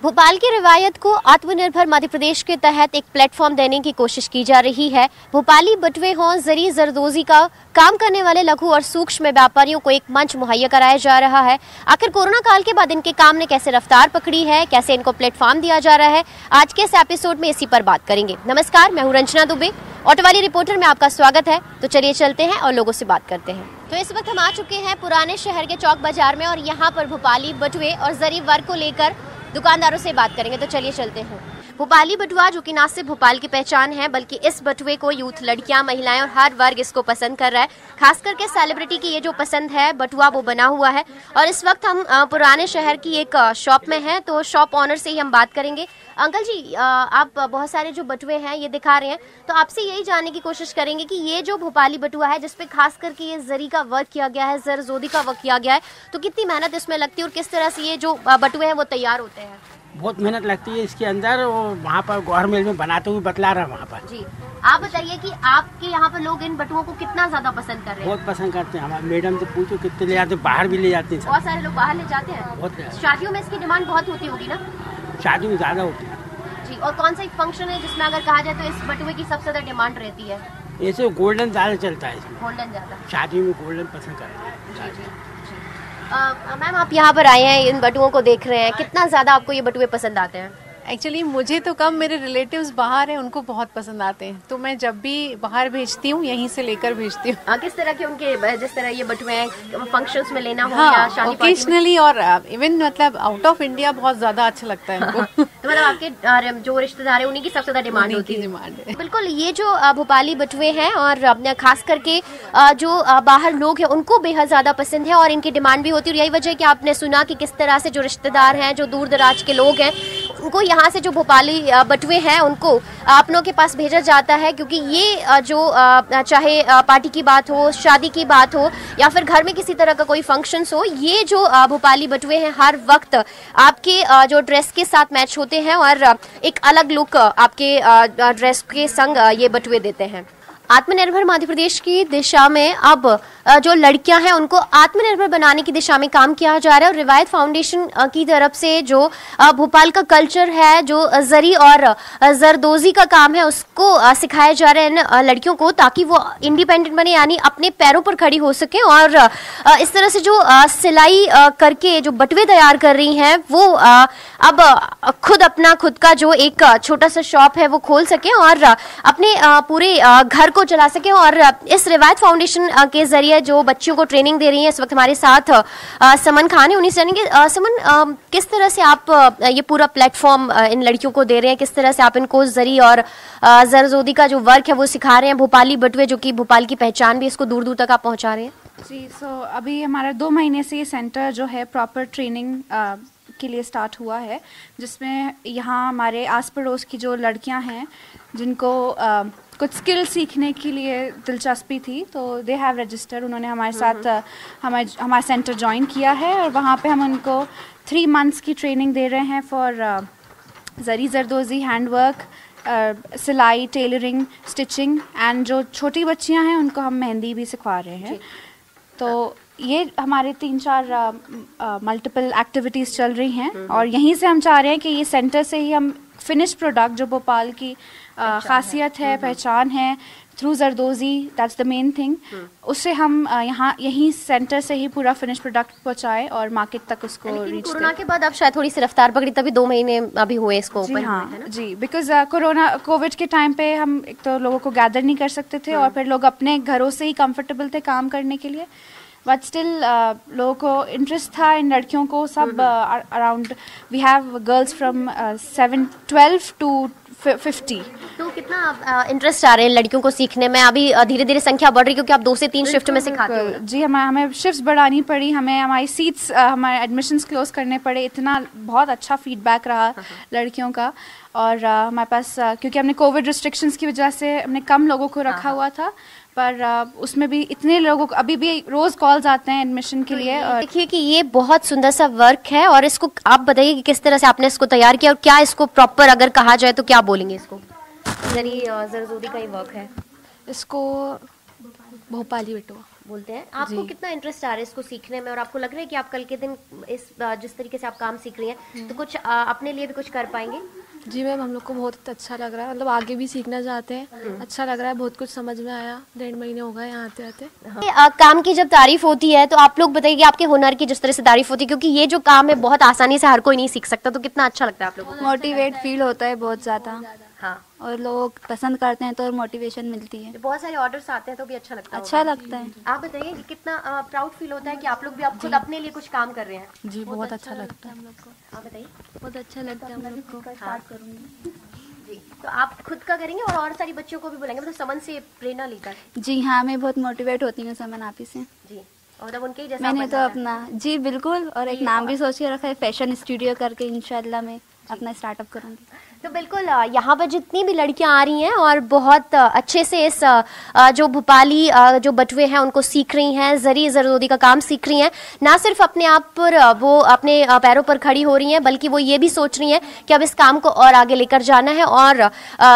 भोपाल की रिवायत को आत्मनिर्भर मध्य प्रदेश के तहत एक प्लेटफॉर्म देने की कोशिश की जा रही है। भोपाली बटुए हों, जरी जरदोजी का काम करने वाले लघु और सूक्ष्म व्यापारियों को एक मंच मुहैया कराया जा रहा है। आखिर कोरोना काल के बाद इनके काम ने कैसे रफ्तार पकड़ी है, कैसे इनको प्लेटफॉर्म दिया जा रहा है, आज के इस एपिसोड में इसी पर बात करेंगे। नमस्कार, मैं हूँ रंजना दुबे, ऑटो वाली रिपोर्टर में आपका स्वागत है। तो चलिए चलते हैं और लोगों से बात करते हैं। तो इस वक्त हम आ चुके हैं पुराने शहर के चौक बाजार में और यहाँ पर भोपाली बटुए और जरी वर्क को लेकर दुकानदारों से बात करेंगे। तो चलिए चलते हैं। भोपाली बटुआ जो कि न सिर्फ भोपाल की पहचान है बल्कि इस बटुए को यूथ, लड़कियां, महिलाएं और हर वर्ग इसको पसंद कर रहा है। खास करके सेलिब्रिटी की ये जो पसंद है बटुआ वो बना हुआ है। और इस वक्त हम पुराने शहर की एक शॉप में हैं, तो शॉप ऑनर से ही हम बात करेंगे। अंकल जी, आप बहुत सारे जो बटुए हैं ये दिखा रहे हैं, तो आपसे यही जानने की कोशिश करेंगे कि ये जो भोपाली बटुआ है जिसपे खास करके ये जरी का वर्क किया गया है, जरदोजी का वर्क किया गया है, तो कितनी मेहनत इसमें लगती है और किस तरह से ये जो बटुए हैं वो तैयार होते हैं? बहुत मेहनत लगती है इसके अंदर, और वहाँ पर गौर मिल में बनाते हुए बतला रहा है वहाँ पर। जी, आप बताइए कि आपके यहाँ पर लोग इन बटुओं को कितना ज्यादा पसंद कर रहे हैं? बहुत पसंद करते हैं। हमारे मैडम से पूछो कितने ले जाते हैं, बाहर भी ले जाते हैं। बहुत सारे लोग बाहर ले जाते हैं। बहुत। शादियों में इसकी डिमांड बहुत होती होगी ना? शादी में ज्यादा होती है जी। और कौन सा एक फंक्शन है जिसमें अगर कहा जाए तो इस बटुए की सबसे ज्यादा डिमांड रहती है? ऐसे गोल्डन ज्यादा चलता है इसमें। गोल्डन ज्यादा, शादी में गोल्डन पसंद करते हैं। मैम, आप यहाँ पर आए हैं, इन बटुओं को देख रहे हैं, कितना ज्यादा आपको ये बटुए पसंद आते हैं? एक्चुअली मुझे तो कम, मेरे रिलेटिव्स बाहर हैं, उनको बहुत पसंद आते हैं, तो मैं जब भी बाहर भेजती हूँ यहीं से लेकर भेजती हूँ। किस तरह के उनके, जिस तरह ये बटुए हैं फंक्शंस में लेना हो हाँ, या शादी ओकेजनली और इवन मतलब आउट ऑफ इंडिया बहुत ज्यादा अच्छा लगता है इनको। तो मतलब आपके जो रिश्तेदार हैं उन्हीं की सबसे ज्यादा डिमांड होती है। बिल्कुल, ये जो भोपाली बटुए हैं और खास करके जो बाहर लोग हैं उनको बेहद ज्यादा पसंद है और इनकी डिमांड भी होती है। और यही वजह है कि आपने सुना कि किस तरह से जो रिश्तेदार हैं, जो दूर दराज के लोग हैं, उनको यहाँ से जो भोपाली बटुए हैं उनको अपनों के पास भेजा जाता है, क्योंकि ये जो चाहे पार्टी की बात हो, शादी की बात हो या फिर घर में किसी तरह का कोई फंक्शंस हो, ये जो भोपाली बटुए हैं हर वक्त आपके जो ड्रेस के साथ मैच होते हैं और एक अलग लुक आपके ड्रेस के संग ये बटुए देते हैं। आत्मनिर्भर मध्य प्रदेश की दिशा में अब जो लड़कियां हैं उनको आत्मनिर्भर बनाने की दिशा में काम किया जा रहा है। और रिवायत फाउंडेशन की तरफ से जो भोपाल का कल्चर है, जो जरी और जरदोजी का काम है, उसको सिखाया जा रहा है इन लड़कियों को, ताकि वो इंडिपेंडेंट बने, यानी अपने पैरों पर खड़ी हो सके। और इस तरह से जो सिलाई करके जो बटुए तैयार कर रही हैं वो अब खुद का जो एक छोटा सा शॉप है वो खोल सके और अपने पूरे घर को चला सके। और इस रिवायत फाउंडेशन के जरिए जो बच्चियों को ट्रेनिंग दे रही हैं, इस वक्त हमारे साथ समन खान है, उन्हीं से जानेंगे। समन, किस तरह से आप ये पूरा प्लेटफॉर्म इन लड़कियों को दे रहे हैं, किस तरह से आप इनको जरी और जरदोजी का जो वर्क है वो सिखा रहे हैं? भोपाली बटुए जो कि भोपाल की पहचान भी, इसको दूर दूर तक आप पहुंचा रहे हैं। जी, अभी हमारा 2 महीने से ये सेंटर जो है प्रॉपर ट्रेनिंग के लिए स्टार्ट हुआ है, जिसमें यहाँ हमारे आस पड़ोस की जो लड़कियाँ हैं जिनको कुछ स्किल सीखने के लिए दिलचस्पी थी, तो दे हैव रजिस्टर्ड। उन्होंने हमारे साथ हमारा सेंटर ज्वाइन किया है और वहाँ पे हम उनको 3 मंथ्स की ट्रेनिंग दे रहे हैं फॉर जरी जरदोजी, हैंडवर्क, सिलाई, टेलरिंग, स्टिचिंग, एंड जो छोटी बच्चियाँ हैं उनको हम मेहंदी भी सिखा रहे हैं। तो ये हमारे 3-4 मल्टीपल एक्टिविटीज़ चल रही हैं और यहीं से हम चाह रहे हैं कि ये सेंटर से ही हम फिनिश प्रोडक्ट, जो भोपाल की खासियत है, पहचान है, through zardozi, that's the main thing, उससे हम यहीं सेंटर से ही पूरा फिनिश प्रोडक्ट पहुंचाएं और मार्केट तक उसको रीच कोरोना के बाद अब शायद थोड़ी सी रफ्तार पकड़ी, तभी 2 महीने अभी हुए इसको जी। हाँ जी, बिकॉज कोविड के टाइम पे हम एक तो लोगों को गैदर नहीं कर सकते थे और फिर लोग अपने घरों से ही कंफर्टेबल थे काम करने के लिए, बट स्टिल लोगों को इंटरेस्ट था इन लड़कियों को। सब around we have girls from 12 to 50। तो कितना इंटरेस्ट आ रहे हैं लड़कियों को सीखने में? अभी धीरे धीरे संख्या बढ़ रही, क्योंकि आप 2 से 3 शिफ्ट में सिखाते हो। जी, हमें शिफ्ट्स बढ़ानी पड़ी, हमें हमारी सीट्स, हमारे एडमिशन्स क्लोज करने पड़े। इतना बहुत अच्छा फीडबैक रहा लड़कियों का। और हमारे पास क्योंकि हमने कोविड रिस्ट्रिक्शंस की वजह से हमने कम लोगों को रखा हुआ था, पर उसमें भी इतने लोगों को अभी भी रोज कॉल्स आते हैं एडमिशन के लिए। और देखिए कि ये बहुत सुंदर सा वर्क है और इसको आप बताइए कि किस तरह से आपने इसको तैयार किया और क्या इसको प्रॉपर अगर कहा जाए तो क्या बोलेंगे इसको? जरी जरदोजी का ही वर्क है, इसको भोपाली बटुआ बोलते हैं। आपको कितना इंटरेस्ट आ रहा है इसको सीखने में, और आपको लग रहा है कि आप कल के दिन इस जिस तरीके से आप काम सीख रही हैं तो कुछ अपने लिए भी कुछ कर पाएंगे? जी मैम, हम लोग को बहुत अच्छा लग रहा है, मतलब आगे भी सीखना चाहते हैं। अच्छा लग रहा है, बहुत कुछ समझ में आया। 1.5 महीने हो गए यहाँ आते आते। काम की जब तारीफ होती है तो आप लोग बताइए कि आपके हुनर की जिस तरह से तारीफ होती है, क्योंकि ये जो काम है बहुत आसानी से हर कोई नहीं सीख सकता, तो कितना अच्छा लगता है आप लोगों को? मोटिवेट फील होता है बहुत ज़्यादा। हाँ, और लोग पसंद करते हैं तो मोटिवेशन मिलती है। बहुत सारे ऑर्डर्स आते हैं तो भी अच्छा लगता है। अच्छा लगता है। आप बताइए कि कितना प्राउड फील होता है कि आप लोग भी आप खुद अपने लिए कुछ काम कर रहे हैं? जी बहुत अच्छा लगता है हम लोग को। आप बताइए। बहुत अच्छा लगता है हम लोग को। स्टार्ट करूंगी जी, तो आप खुद का करेंगे और सारी बच्चों को भी बोलेंगे, मतलब समन से प्रेरणा लेकर? जी हाँ, मैं बहुत मोटिवेट होती हूँ समन आप ही से जी, और मतलब उनके ही जैसा मैंने तो अपना जी बिल्कुल, और एक नाम भी सोच के रखा है, फैशन स्टूडियो करके इंशाल्लाह मैं अपना स्टार्टअप करूँगी। तो बिल्कुल यहाँ पर जितनी भी लड़कियां आ रही हैं और बहुत अच्छे से इस जो भोपाली जो बटुए हैं उनको सीख रही हैं, जरी जरदोदी का काम सीख रही हैं, ना सिर्फ अपने आप पर वो अपने पैरों पर खड़ी हो रही हैं, बल्कि वो ये भी सोच रही हैं कि अब इस काम को और आगे लेकर जाना है, और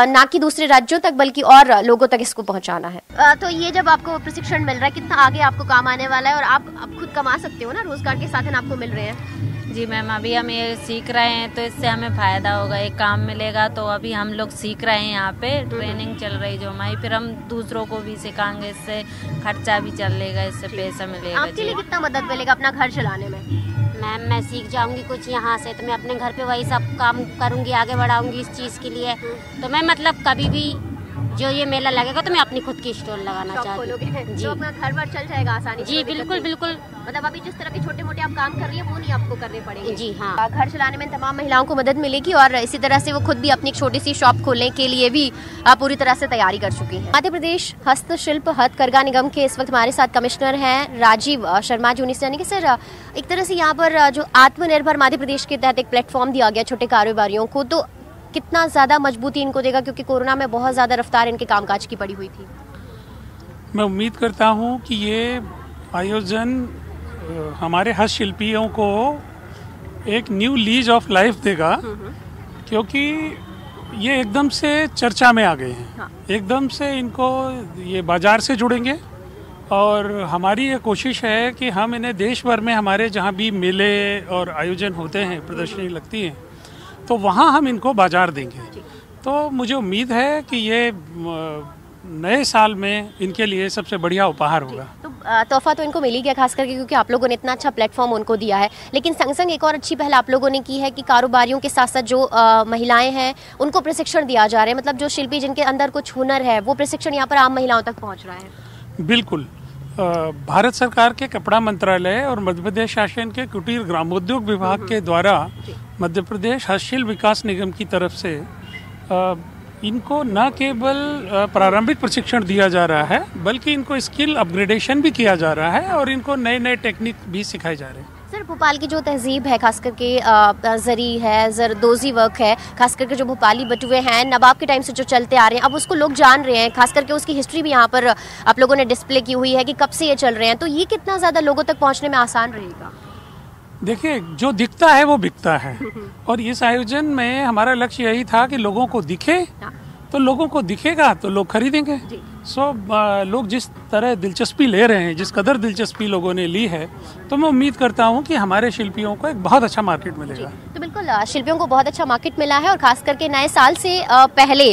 ना कि दूसरे राज्यों तक बल्कि और लोगों तक इसको पहुंचाना है। तो ये जब आपको प्रशिक्षण मिल रहा है, कितना आगे आपको काम आने वाला है, और आप अब खुद कमा सकते हो ना, रोजगार के साधन आपको मिल रहे हैं? जी मैम, अभी हम ये सीख रहे हैं तो इससे हमें फ़ायदा होगा, एक काम मिलेगा। तो अभी हम लोग सीख रहे हैं, यहाँ पे ट्रेनिंग चल रही जो हमारी, फिर हम दूसरों को भी सिखाएंगे, इससे खर्चा भी चलेगा, इससे पैसा मिलेगा। आपके लिए कितना मदद मिलेगा अपना घर चलाने में? मैम मैं सीख जाऊंगी कुछ यहाँ से, तो मैं अपने घर पे वही सब काम करूंगी, आगे बढ़ाऊंगी इस चीज़ के लिए। तो मैं मतलब कभी भी जो ये मेला लगेगा तो मैं अपनी खुद की स्टॉल लगाना चाहती हूँ जी। तो अपना घर बार चल जाएगा आसानी से? जी बिल्कुल बिल्कुल। मतलब अभी जिस तरह के छोटे मोटे आप काम कर रही हैं वो नहीं आपको करने पड़ेंगे? जी हाँ। घर चलाने में तमाम महिलाओं को मदद मिलेगी, और इसी तरह से वो खुद भी अपनी एक छोटी सी शॉप खोलने के लिए भी पूरी तरह से तैयारी कर चुकी हैं। मध्य प्रदेश हस्तशिल्प हथकरघा निगम के इस वक्त हमारे साथ कमिश्नर हैं राजीव शर्मा जी। उन्नीस यानी कि सर, एक तरह से यहाँ पर जो आत्मनिर्भर मध्य प्रदेश के तहत एक प्लेटफॉर्म दिया गया छोटे कारोबारियों को, तो कितना ज्यादा मजबूती इनको देगा, क्योंकि कोरोना में बहुत ज्यादा रफ्तार इनके कामकाज की पड़ी हुई थी? मैं उम्मीद करता हूँ कि ये आयोजन हमारे हस्तशिल्पियों को एक न्यू लीज ऑफ लाइफ देगा, क्योंकि ये एकदम से चर्चा में आ गए हैं। हाँ। एकदम से इनको ये बाजार से जुड़ेंगे, और हमारी ये कोशिश है कि हम इन्हें देश भर में हमारे जहाँ भी मेले और आयोजन होते हैं, प्रदर्शनी लगती हैं, तो वहाँ हम इनको बाजार देंगे। तो मुझे उम्मीद है कि ये नए साल में इनके लिए सबसे बढ़िया उपहार होगा। तो तोहफा तो इनको मिल ही गया, खास करके क्योंकि आप लोगों ने इतना अच्छा प्लेटफॉर्म उनको दिया है, लेकिन संग संग एक और अच्छी पहल आप लोगों ने की है कि कारोबारियों के साथ साथ जो महिलाएं हैं उनको प्रशिक्षण दिया जा रहा है, मतलब जो शिल्पी जिनके अंदर कुछ हुनर है वो प्रशिक्षण यहाँ पर आम महिलाओं तक पहुँच रहा है। बिल्कुल, भारत सरकार के कपड़ा मंत्रालय और मध्य प्रदेश शासन के कुटीर ग्रामोद्योग विभाग के द्वारा मध्य प्रदेश हस्तशिल्प विकास निगम की तरफ से इनको न केवल प्रारंभिक प्रशिक्षण दिया जा रहा है, बल्कि इनको स्किल अपग्रेडेशन भी किया जा रहा है, और इनको नए नए टेक्निक भी सिखाए जा रहे हैं। सर, भोपाल की जो तहजीब है, खास करके जरी है, जरदोजी वर्क है, खास करके जो भोपाली बटुए हैं नवाब के टाइम से जो चलते आ रहे हैं, अब उसको लोग जान रहे हैं, खास करके उसकी हिस्ट्री भी यहाँ पर आप लोगों ने डिस्प्ले की हुई है कि कब से ये चल रहे हैं, तो ये कितना ज़्यादा लोगों तक पहुँचने में आसान रहेगा? देखिए, जो दिखता है वो बिकता है, और इस आयोजन में हमारा लक्ष्य यही था कि लोगों को दिखे, तो लोगों को दिखेगा तो लोग खरीदेंगे। लोग जिस तरह दिलचस्पी ले रहे हैं, जिस कदर दिलचस्पी लोगों ने ली है, तो मैं उम्मीद करता हूं कि हमारे शिल्पियों को एक बहुत अच्छा मार्केट मिलेगा। तो बिल्कुल शिल्पियों को बहुत अच्छा मार्केट मिला है, और खास करके नए साल से पहले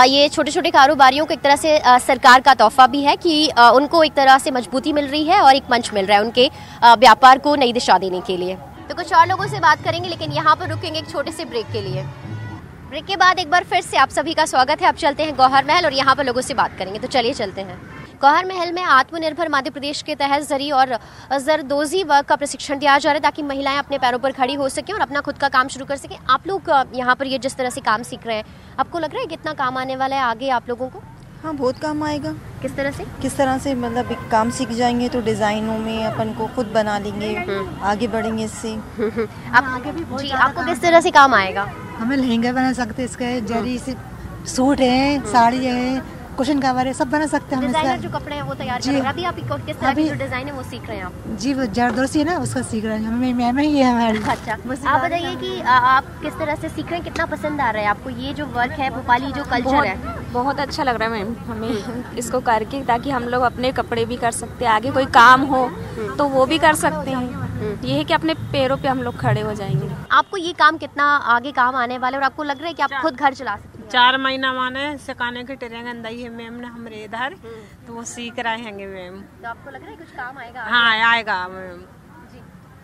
ये छोटे छोटे कारोबारियों को एक तरह से सरकार का तोहफा भी है कि उनको एक तरह से मजबूती मिल रही है और एक मंच मिल रहा है उनके व्यापार को नई दिशा देने के लिए। तो कुछ और लोगों से बात करेंगे, लेकिन यहाँ पर रुकेंगे एक छोटे से ब्रेक के लिए। ब्रेक के बाद एक बार फिर से आप सभी का स्वागत है। अब चलते हैं गौहर महल, और यहाँ पर लोगों से बात करेंगे, तो चलिए चलते हैं। गौहर महल में आत्मनिर्भर मध्य प्रदेश के तहत जरी और जरदोजी वर्क का प्रशिक्षण दिया जा रहा है, ताकि महिलाएं अपने पैरों पर खड़ी हो सकें और अपना खुद का काम शुरू कर सकें। आप लोग यहाँ पर ये जिस तरह से काम सीख रहे हैं, आपको लग रहा है कितना काम आने वाला है आगे आप लोगों को? हाँ, बहुत काम आएगा। किस तरह से? मतलब एक काम सीख जाएंगे तो डिजाइनों में अपन को खुद बना लेंगे, आगे बढ़ेंगे इससे। आपको किस तरह से काम आएगा? हमें लहंगा बना सकते हैं, इसका जरी से सूट है, साड़ी है, कुशन कवर है, सब बना सकते हैं। डिजाइनर जो कपड़े हैं वो तैयार कर रहे हैं। अभी आप किस तरह की जो डिजाइन है वो सीख रहे हैं आप? जी, वो जरदोजी है ना, उसका सीख रहे हैं। मैम ही है हमारी। अच्छा, आप बताइए कि आप किस तरह से सीख रहे हैं, कितना पसंद आ रहा है आपको ये जो वर्क है, भोपाली जो कल्चर है? बहुत अच्छा लग रहा है मैम हमें इसको करके, ताकि हम लोग अपने कपड़े भी कर सकते हैं, आगे कोई काम हो तो वो भी कर सकते हैं। ये है कि अपने पैरों पे हम लोग खड़े हो जाएंगे। आपको ये काम कितना आगे काम आने वाला है और आपको लग रहा है कि आप खुद घर चला सकते हैं? 4 महीना माने सिखाने की ट्रेनिंग अंदाई है मैम ने हमारे इधर, तो वो सीख रहे हैं मैम। तो आपको लग रहा है कुछ काम आएगा? हाँ आएगा मैम।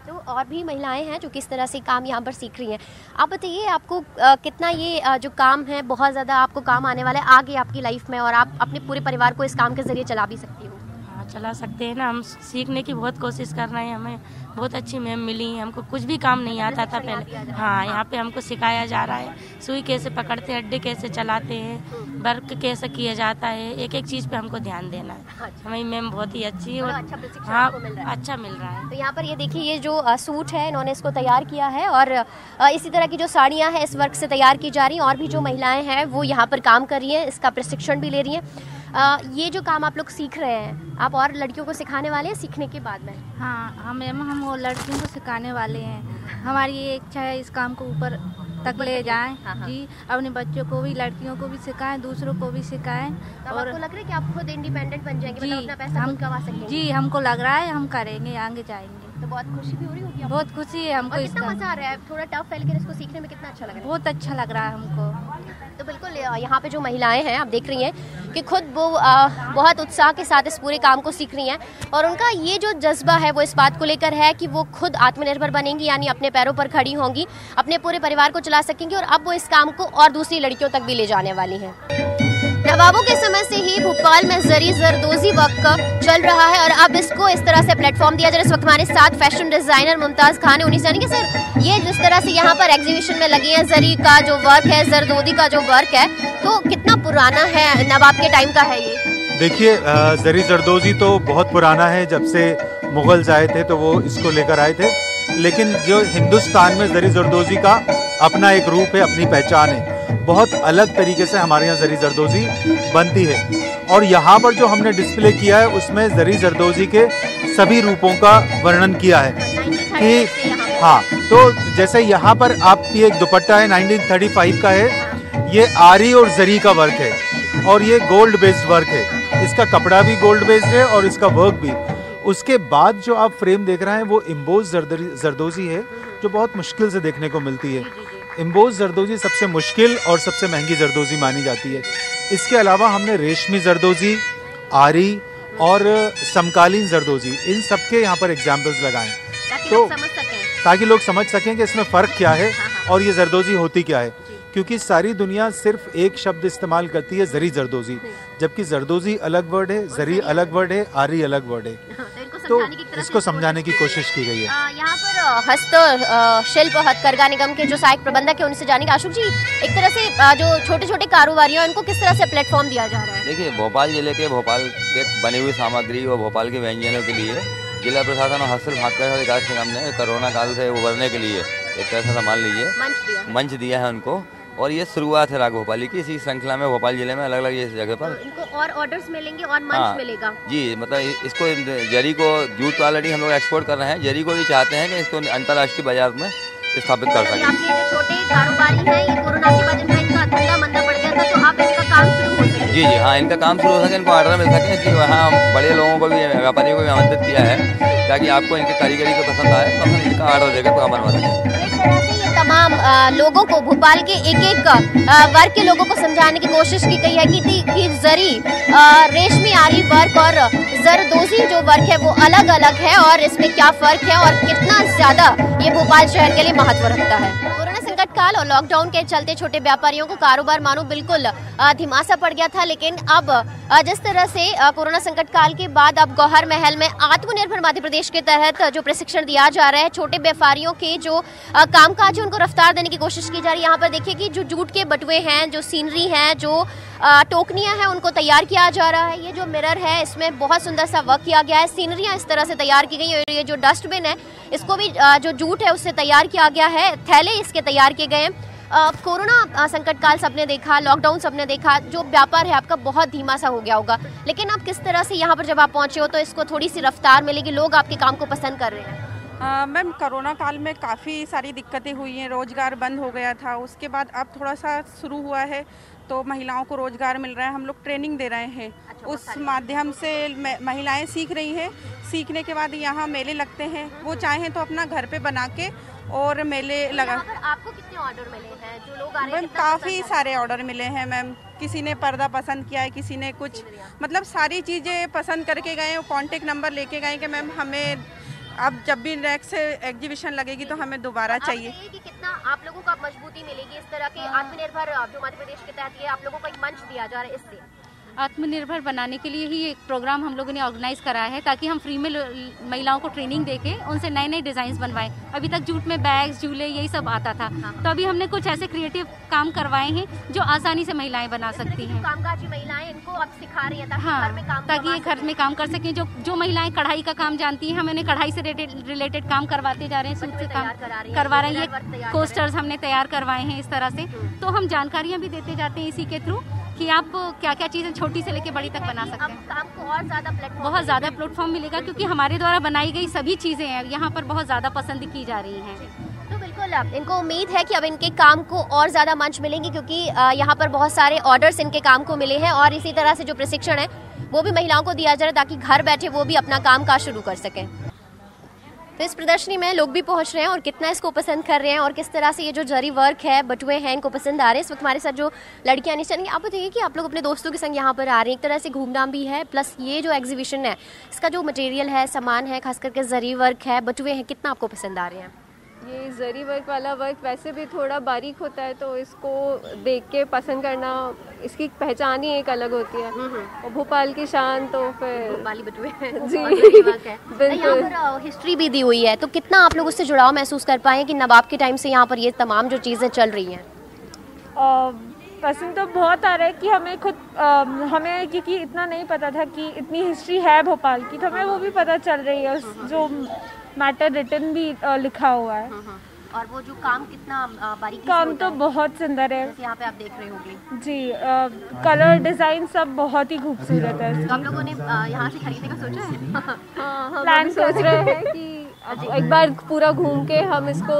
तो और भी महिलाएं हैं जो किस तरह से काम यहाँ पर सीख रही हैं। आप बताइए आपको कितना ये जो काम है बहुत ज़्यादा आपको काम आने वाला है आगे आपकी लाइफ में, और आप अपने पूरे परिवार को इस काम के ज़रिए चला भी सकती हो? चला सकते हैं ना, हम सीखने की बहुत कोशिश कर रहे हैं। हमें बहुत अच्छी मैम मिली, हमको कुछ भी काम नहीं आता था पहले। हाँ, यहाँ पे हमको सिखाया जा रहा है, सुई कैसे पकड़ते हैं, अड्डे कैसे चलाते हैं, वर्क कैसे किया जाता है, एक एक चीज़ पे हमको ध्यान देना है। हमें मैम बहुत ही अच्छी और हाँ अच्छा मिल रहा है। तो यहाँ पर ये देखिए ये जो सूट है इन्होंने इसको तैयार किया है, और इसी तरह की जो साड़ियाँ हैं इस वर्क से तैयार की जा रही हैं, और भी जो महिलाएँ हैं वो यहाँ पर काम कर रही हैं, इसका प्रशिक्षण भी ले रही हैं। ये जो काम आप लोग सीख रहे हैं, आप और लड़कियों को सिखाने वाले हैं सीखने के बाद में? हाँ मैम, हम वो लड़कियों को सिखाने वाले हैं। हमारी ये इच्छा है इस काम को ऊपर तक ले जाएं। जी, अपने बच्चों को भी, लड़कियों को भी सिखाएं, दूसरों को भी सिखाएं। और आपको लग रहा है कि आप खुद इंडिपेंडेंट बन जाएंगे, मतलब अपना पैसा खुद कमा सकेंगे? जी, हमको लग रहा है हम करेंगे, आगे जाएंगे। तो बहुत खुशी भी हो रही होगी? बहुत खुशी है हमको। कितना मजा आ रहा है? थोड़ा टफ है लेकिन इसको सीखने में कितना अच्छा लग रहा है? बहुत अच्छा लग रहा है हमको। तो बिल्कुल यहाँ पे जो महिलाएं हैं आप देख रही हैं कि खुद वो बहुत उत्साह के साथ इस पूरे काम को सीख रही हैं, और उनका ये जो जज्बा है वो इस बात को लेकर है कि वो खुद आत्मनिर्भर बनेंगी, यानी अपने पैरों पर खड़ी होंगी, अपने पूरे परिवार को चला सकेंगी, और अब वो इस काम को और दूसरी लड़कियों तक भी ले जाने वाली हैं। नवाबों के समय से ही भोपाल में जरी जरदोजी वर्क चल रहा है, और अब इसको इस तरह से प्लेटफॉर्म दिया जा रहा है। इस वक्त हमारे साथ फैशन डिजाइनर मुमताज खान है, उन्हीं से जानेंगे सर ये जिस तरह से यहाँ पर एग्जीबिशन में लगी है जरी का जो वर्क है, जरदोजी का जो वर्क है, तो कितना पुराना है, नवाब के टाइम का है ये? देखिए, जरी जरदोजी तो बहुत पुराना है, जब से मुगल्स आए थे तो वो इसको लेकर आए थे, लेकिन जो हिंदुस्तान में जरी जरदोजी का अपना एक रूप है, अपनी पहचान है। बहुत अलग तरीके से हमारे यहाँ जरी जरदोजी बनती है, और यहाँ पर जो हमने डिस्प्ले किया है उसमें जरी जरदोजी के सभी रूपों का वर्णन किया है कि हाँ, तो जैसे यहाँ पर आपकी एक दुपट्टा है 1935 का है, ये आरी और जरी का वर्क है, और ये गोल्ड बेस्ड वर्क है, इसका कपड़ा भी गोल्ड बेस्ड है और इसका वर्क भी। उसके बाद जो आप फ्रेम देख रहे हैं वो इम्बोज जरदोजी है, जो बहुत मुश्किल से देखने को मिलती है। इम्बोज जरदोजी सबसे मुश्किल और सबसे महंगी जरदोजी मानी जाती है। इसके अलावा हमने रेशमी जरदोजी, आरी और समकालीन जरदोजी, इन सब के यहाँ पर एग्जाम्पल्स लगाएं, तो ताकि लोग समझ सकें कि इसमें फ़र्क क्या है और ये जरदोजी होती क्या है। क्योंकि सारी दुनिया सिर्फ एक शब्द इस्तेमाल करती है, जरी जरदोजी, जबकि जरदोजी अलग वर्ड है, जरी अलग वर्ड है, आरी अलग वर्ड है। तो इसको समझाने की कोशिश की गई है। यहाँ पर हस्त शिल्प हथकरघा निगम के जो सहायक प्रबंधक है उनसे जानेंगे। अशोक जी, एक तरह से जो छोटे छोटे कारोबारी हैं उनको किस तरह से प्लेटफॉर्म दिया जा रहा है? देखिए, भोपाल जिले के भोपाल के बनी हुई सामग्री और भोपाल के व्यंजनों के लिए जिला प्रशासन और हस्तशिल्प हथकरघा विकास निगम ने कोरोना काल से उबरने के लिए एक तरह से संभाल लीजिए मंच दिया है उनको, और ये शुरुआत है राग भोपाली की। इसी श्रृंखला में भोपाल जिले में अलग अलग इस जगह पर इनको और ऑर्डर्स मिलेंगे और मंच मिलेगा। जी, मतलब इसको जरी को जूट ऑलरेडी हम लोग एक्सपोर्ट कर रहे हैं, जरी को भी चाहते हैं कि इसको अंतर्राष्ट्रीय बाजार में स्थापित कर सकें। आपके जो छोटे कारोबारी हैं, ये कोरोना की वजह से इनका धंधा मंदा पड़ गया था, तो आप इसका काम शुरू हो सके? जी, हाँ, इनका काम शुरू हो सके, इनको ऑर्डर मिल सके। कि वहाँ बड़े लोगों को भी, व्यापारियों को भी आमंत्रित किया है, ताकि आपको इनकी कारीगरी को पसंद आए तो हम इनका ऑर्डर देकर काम बनवा सकें। तमाम लोगों को, भोपाल के एक एक वर्ग के लोगों को समझाने की कोशिश की गई है कि जरी, रेशमी आरी वर्क और जरदोजी जो वर्क है वो अलग अलग है, और इसमें क्या फर्क है और कितना ज्यादा ये भोपाल शहर के लिए महत्व रखता है। कोरोना संकट काल और लॉकडाउन के चलते छोटे व्यापारियों को कारोबार मानो बिल्कुल धीमासा पड़ गया था, लेकिन अब जिस तरह से कोरोना संकट काल के बाद अब गौहर महल में आत्मनिर्भर मध्य प्रदेश के तहत जो प्रशिक्षण दिया जा रहा है, छोटे व्यापारियों के जो कामकाज है उनको रफ्तार देने की कोशिश की जा रही है। यहाँ पर देखिए कि जो जूट के बटुए हैं, जो सीनरी हैं, जो टोकनियाँ हैं, उनको तैयार किया जा रहा है। ये जो मिरर है इसमें बहुत सुंदर सा वर्क किया गया है, सीनरियाँ इस तरह से तैयार की गई है। ये जो डस्टबिन है इसको भी जो जूट है उससे तैयार किया गया है, थैले इसके तैयार किए गए हैं। कोरोना संकट काल सबने देखा, लॉकडाउन सबने देखा, जो व्यापार है आपका बहुत धीमा सा हो गया होगा, लेकिन अब किस तरह से यहाँ पर जब आप पहुँचे हो तो इसको थोड़ी सी रफ्तार मिलेगी, लोग आपके काम को पसंद कर रहे हैं? मैम कोरोना काल में काफ़ी सारी दिक्कतें हुई हैं, रोज़गार बंद हो गया था, उसके बाद अब थोड़ा सा शुरू हुआ है तो महिलाओं को रोज़गार मिल रहा है। हम लोग ट्रेनिंग दे रहे हैं, उस माध्यम से महिलाएं सीख रही हैं। सीखने के बाद यहाँ मेले लगते हैं, वो चाहें तो अपना घर पे बना के और मेले लगा। आपको कितने ऑर्डर मिले हैं जो लोग आ रहे हैं? मैम काफ़ी सारे ऑर्डर मिले हैं मैम। किसी ने पर्दा पसंद किया है, किसी ने कुछ, मतलब सारी चीज़ें पसंद करके गए, कॉन्टेक्ट नंबर लेके गए कि मैम हमें अब जब भी नेक्स्ट एग्जीबिशन लगेगी तो हमें दोबारा चाहिए। कि कितना आप लोगों को मजबूती मिलेगी इस तरह के आत्मनिर्भर जो मध्य प्रदेश के तहत ये आप लोगों को एक मंच दिया जा रहा है, इससे आत्मनिर्भर बनाने के लिए ही एक प्रोग्राम हम लोगों ने ऑर्गेनाइज कराया है ताकि हम फ्री में महिलाओं को ट्रेनिंग देके उनसे नए नए डिजाइन बनवाएं। अभी तक जूट में बैग्स, झूले यही सब आता था, तो अभी हमने कुछ ऐसे क्रिएटिव काम करवाए हैं जो आसानी से महिलाएं बना सकती हैं। कामकाजी महिलाएं इनको अब सिखा रही हैं ताकि ये घर में काम कर सकें। जो महिलाएं कढ़ाई का काम जानती हैं, हम उन्हें कढ़ाई से रिलेटेड काम करवाते जा रहे हैं, सूट से काम करवा रहे हैं। कोस्टर्स हमने तैयार करवाए हैं इस तरह से, तो हम जानकारियाँ भी देते जाते हैं इसी के थ्रू कि आप क्या क्या चीज़ें छोटी से लेके बड़ी तक बना सकते हैं। आपको और बहुत ज़्यादा प्लेटफॉर्म मिलेगा क्योंकि हमारे द्वारा बनाई गई सभी चीज़ें हैं यहाँ पर बहुत ज़्यादा पसंद की जा रही हैं। तो बिल्कुल इनको उम्मीद है कि अब इनके काम को और ज़्यादा मंच मिलेंगे क्योंकि यहाँ पर बहुत सारे ऑर्डर्स इनके काम को मिले हैं और इसी तरह से जो प्रशिक्षण है वो भी महिलाओं को दिया जा रहा है ताकि घर बैठे वो भी अपना काम काज शुरू कर सकें। तो इस प्रदर्शनी में लोग भी पहुंच रहे हैं और कितना इसको पसंद कर रहे हैं और किस तरह से ये जो जरी वर्क है, बटुए हैं, इनको पसंद आ रहे हैं। इस वक्त हमारे साथ जो लड़कियां निश्चय, आप बताइए कि आप लोग अपने दोस्तों के संग यहाँ पर आ रहे हैं, एक तरह से घूमना भी है, प्लस ये जो एग्जीबिशन है इसका जो मटेरियल है, सामान है, खास करके जरी वर्क है, बटुए हैं, कितना आपको पसंद आ रहे हैं? ये जरी वर्क वाला वर्क वैसे भी थोड़ा बारीक होता है तो इसको देख के पसंद करना, इसकी पहचान ही एक अलग होती है। और भोपाल की शान तो फिर भोपाली बटुए जी यहाँ पर हिस्ट्री भी दी हुई है, तो कितना आप लोग उससे जुड़ाव महसूस कर पाए कि नवाब के टाइम से यहाँ पर ये तमाम जो चीज़ें चल रही हैं? पसंद तो बहुत आ रहा है कि हमें खुद हमें क्योंकि इतना नहीं पता था कि इतनी हिस्ट्री है भोपाल की, तो हमें वो भी पता चल रही है, जो मैटर रिटन भी लिखा हुआ है। और वो जो काम कितना बारीकी काम तो बहुत सुंदर है, यहाँ पे आप देख रहे होंगे जी। कलर डिजाइन सब बहुत ही खूबसूरत है। तो आप लोगों ने यहाँ से खरीदने का सोचा है? प्लान सोच रहे हैं कि एक बार पूरा घूम के हम इसको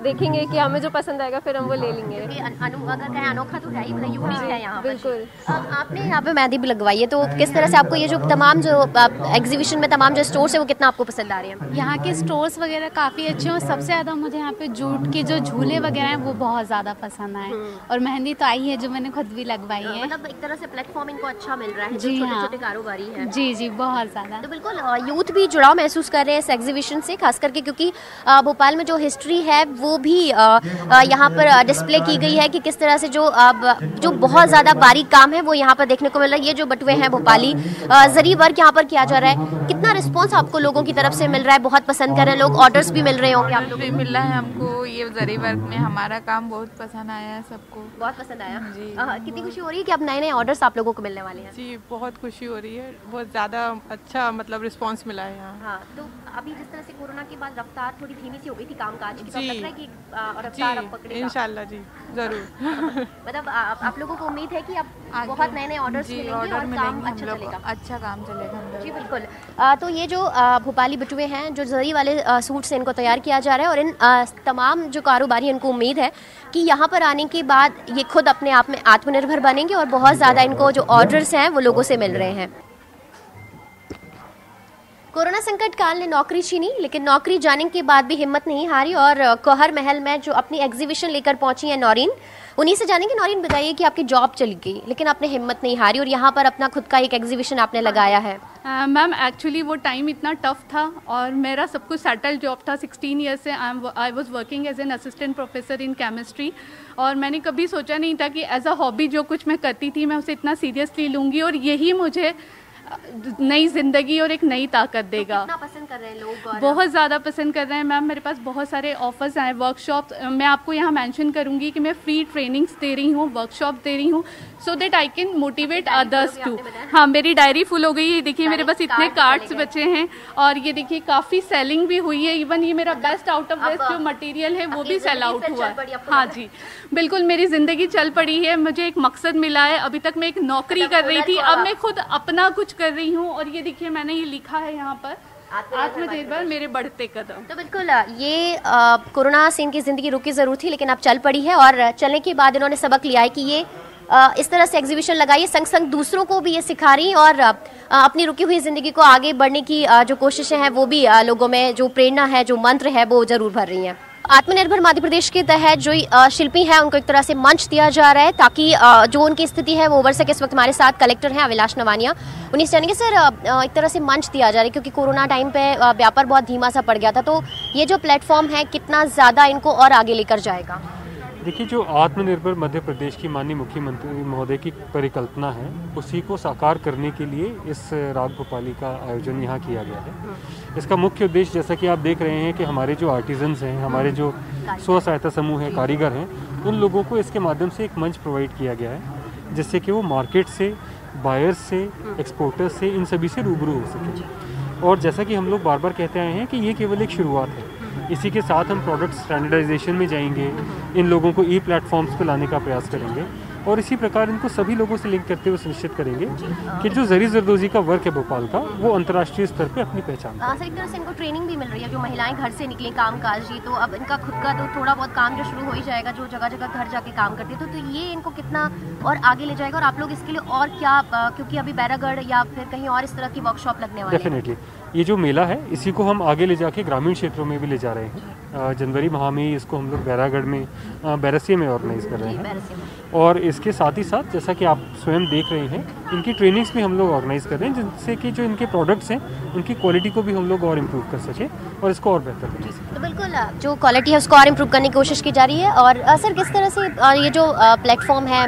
देखेंगे कि हमें जो पसंद आएगा फिर हम वो ले लेंगे। अगर कहें अनोखा तो है ही, मतलब यूनिक है यहाँ बिल्कुल। आपने यहाँ पे मेहंदी भी लगवाई है, तो किस तरह से आपको ये जो तमाम जो एग्जीबिशन में तमाम जो स्टोर्स है वो कितना आपको पसंद आ रहे हैं? यहाँ के स्टोर्स वगैरह काफ़ी अच्छे हैं और सबसे ज़्यादा मुझे यहाँ पे जूट के जो झूले वगैरह हैं वो बहुत ज़्यादा पसंद आए, और मेहंदी तो आई है जो मैंने खुद भी लगवाई है। मतलब एक तरह से प्लेटफॉर्म इनको अच्छा मिल रहा है, जी, छोटे छोटे कारोबारी हैं। जी जी बहुत ज़्यादा। तो बिल्कुल यूथ भी जुड़ाव महसूस कर रहे हैं इस एग्जीबिशन से, खास करके क्योंकि भोपाल में जो हिस्ट्री है वो भी यहाँ पर डिस्प्ले की गई है कि किस तरह से जो बहुत ज़्यादा बारीक काम है वो यहाँ पर देखने को मिल रहा है। ये जो बटुए हैं भोपाली जरी वर्क यहाँ पर किया जा रहा है, कितना रिस्पॉन्स आपको लोगों की तरफ से मिल रहा है? बहुत पसंद कर रहे हैं लोग, ऑर्डर्स भी मिल रहे होंगे आप लोगों को? मिल रहा है हमको, ये जरी वर्क में हमारा काम बहुत पसंद आया है सबको। बहुत पसंद आया जी। कितनी खुशी हो रही है कि अब नए नए ऑर्डर्स आप लोगों को मिलने वाले हैं? जी बहुत खुशी हो रही है, बहुत ज़्यादा अच्छा मतलब रिस्पांस मिला है यहाँ। हाँ, तो अभी जिस तरह से कोरोना के बाद रफ्तार थोड़ी धीमी सी हो गई थी कामकाज की, तो लग रहा है कि रफ्तार अब पकड़ेगा? इंशाल्लाह जी जरूर। मतलब आप लोगों को उम्मीद है कि अब बहुत नए नए ऑर्डर्स मिलेंगे और काम अच्छा चलेगा? अच्छा काम चलेगा जी बिल्कुल। तो ये जो भोपाली बटुए हैं, जो जरी वाले सूट से इनको तैयार किया जा रहा है, और इन तमाम जो कारोबारी इनको उम्मीद है कि यहाँ पर आने के बाद ये खुद अपने आप में आत्मनिर्भर बनेंगे और बहुत ज़्यादा इनको जो ऑर्डर्स हैं वो लोगों से मिल रहे हैं। कोरोना संकट काल ने नौकरी छीनी, लेकिन नौकरी जाने के बाद भी हिम्मत नहीं हारी और कोहर महल में जो अपनी एग्जीबिशन लेकर पहुंची है नौरीन, उन्हीं से जानेंगे। नौरीन, बताइए कि आपकी जॉब चली गई लेकिन आपने हिम्मत नहीं हारी और यहाँ पर अपना खुद का एक एग्जीबिशन आपने लगाया है। मैम एक्चुअली वो टाइम इतना टफ था और मेरा सब कुछ सेटल जॉब था। 16 ईयर्स से I was working as an assistant professor in chemistry, और मैंने कभी सोचा नहीं था कि एज अ हॉबी जो कुछ मैं करती थी मैं उसे इतना सीरियसली लूँगी और यही मुझे नई जिंदगी और एक नई ताकत देगा। कितना पसंद कर रहे हैं लोग? बहुत ज़्यादा पसंद कर रहे हैं मैम। मेरे पास बहुत सारे ऑफर्स आए, वर्कशॉप मैं आपको यहाँ मेंशन करूँगी कि मैं फ्री ट्रेनिंग्स दे रही हूँ, वर्कशॉप दे रही हूँ, so that I can motivate others to. हाँ, मेरी डायरी फुल हो गई है, देखिए मेरे पास इतने कार्ड्स बचे हैं और ये देखिए काफ़ी सेलिंग भी हुई है। इवन ये मेरा बेस्ट आउट ऑफ वेस्ट जो मटेरियल है वो भी सेल आउट हुआ है। हाँ जी बिल्कुल, मेरी ज़िंदगी चल पड़ी है, मुझे एक मकसद मिला है। अभी तक मैं एक नौकरी कर रही थी, अब मैं खुद अपना कुछ कर रही हूँ। और ये देखिए मैंने ये लिखा है यहाँ पर आत्मनिर्भर मेरे बढ़ते कदम। तो बिल्कुल ये कोरोना से इनकी जिंदगी रुकी जरूर थी, लेकिन अब चल पड़ी है और चलने के बाद इन्होंने सबक लिया है कि ये इस तरह से एग्जीबिशन लगाई, संग संग दूसरों को भी ये सिखा रही और अपनी रुकी हुई जिंदगी को आगे बढ़ने की जो कोशिशें हैं वो भी लोगों में जो प्रेरणा है, जो मंत्र है वो जरूर भर रही हैं। आत्मनिर्भर मध्य प्रदेश के तहत जो शिल्पी हैं उनको एक तरह से मंच दिया जा रहा है ताकि जो उनकी स्थिति है वो उभर सके। इस वक्त हमारे साथ कलेक्टर हैं अविनाश नवानिया, उन्हें जानेंगे सर एक तरह से मंच दिया जा रहा है क्योंकि कोरोना टाइम पे व्यापार बहुत धीमा सा पड़ गया था, तो ये जो प्लेटफॉर्म है कितना ज़्यादा इनको और आगे लेकर जाएगा? देखिए, जो आत्मनिर्भर मध्य प्रदेश की माननीय मुख्यमंत्री महोदय की परिकल्पना है उसी को साकार करने के लिए इस राग भोपाली का आयोजन यहाँ किया गया है। इसका मुख्य उद्देश्य जैसा कि आप देख रहे हैं कि हमारे जो आर्टिजन्स हैं, हमारे जो स्व सहायता समूह हैं, कारीगर हैं, उन लोगों को इसके माध्यम से एक मंच प्रोवाइड किया गया है जिससे कि वो मार्केट से, बायर्स से, एक्सपोर्टर्स से, इन सभी से रूबरू हो सके। और जैसा कि हम लोग बार बार कहते आए हैं कि ये केवल एक शुरुआत है, इसी के साथ हम प्रोडक्ट स्टैंडर्डाइजेशन में जाएंगे, इन लोगों को ई प्लेटफॉर्म्स पर लाने का प्रयास करेंगे और इसी प्रकार इनको सभी लोगों से लिंक करते हुए सुनिश्चित करेंगे कि जो जरी जरदोजी का वर्क है भोपाल का, वो अंतर्राष्ट्रीय स्तर पे अपनी पहचान। सर, एक तरह से इनको ट्रेनिंग भी मिल रही है, जो महिलाएं घर से निकली काम काज जी, तो अब इनका खुद का तो थोड़ा बहुत काम जो शुरू हो ही जाएगा, जो जगह जगह घर जाके काम करती है, तो ये इनको कितना और आगे ले जाएगा और आप लोग इसके लिए और क्या, क्योंकि अभी बैरागढ़ या फिर कहीं और इस तरह की वर्कशॉप लगने वाली है। डेफिनेटली ये जो मेला है इसी को हम आगे ले जाके ग्रामीण क्षेत्रों में भी ले जा रहे हैं। जनवरी माह में इसको हम लोग बैरागढ़ में, बैरसिया में ऑर्गेनाइज कर रहे हैं और इसके साथ ही साथ जैसा कि आप स्वयं देख रहे हैं इनकी ट्रेनिंग्स भी हम लोग ऑर्गेनाइज कर रहे हैं जिनसे कि जो इनके प्रोडक्ट्स हैं उनकी क्वालिटी को भी हम लोग और इम्प्रूव कर सकें और इसको और बेहतर कर सकें। तो बिल्कुल जो क्वालिटी है उसको और इम्प्रूव करने की कोशिश की जा रही है। और सर, किस तरह से ये जो प्लेटफॉर्म है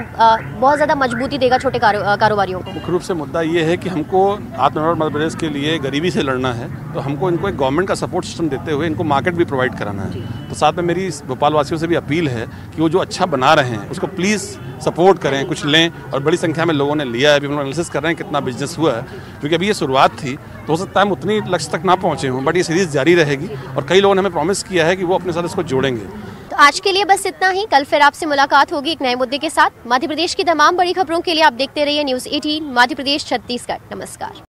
बहुत ज़्यादा मजबूती देगा छोटे कारोबारियों को? मुख्य रूप से मुद्दा ये है कि हमको आत्मनिर्भर मध्य प्रदेश के लिए गरीबी से लड़ना है, तो हमको इनको एक गवर्नमेंट का सपोर्ट सिस्टम देते हुए इनको मार्केट भी प्रोवाइड कराना है। तो साथ में मेरी भोपाल वासियों से भी अपील है कि वो जो अच्छा बना रहे हैं उसको प्लीज़ सपोर्ट करें, कुछ लें। और बड़ी संख्या में लोगों ने लिया है, अभी हम लोग एनालिसिस कर रहे हैं कितना बिजनेस हुआ है, क्योंकि अभी ये शुरुआत थी तो हो सकता है हम उतनी लक्ष्य तक ना पहुँचे हों, बट ये सीरीज़ जारी रहेगी और कई लोगों ने हमें प्रॉमिस किया है कि वो अपने साथ इसको जोड़ेंगे। तो आज के लिए बस इतना ही, कल फिर आपसे मुलाकात होगी एक नए मुद्दे के साथ। मध्य प्रदेश की तमाम बड़ी खबरों के लिए आप देखते रहिए न्यूज़ 18 मध्य प्रदेश छत्तीसगढ़। नमस्कार।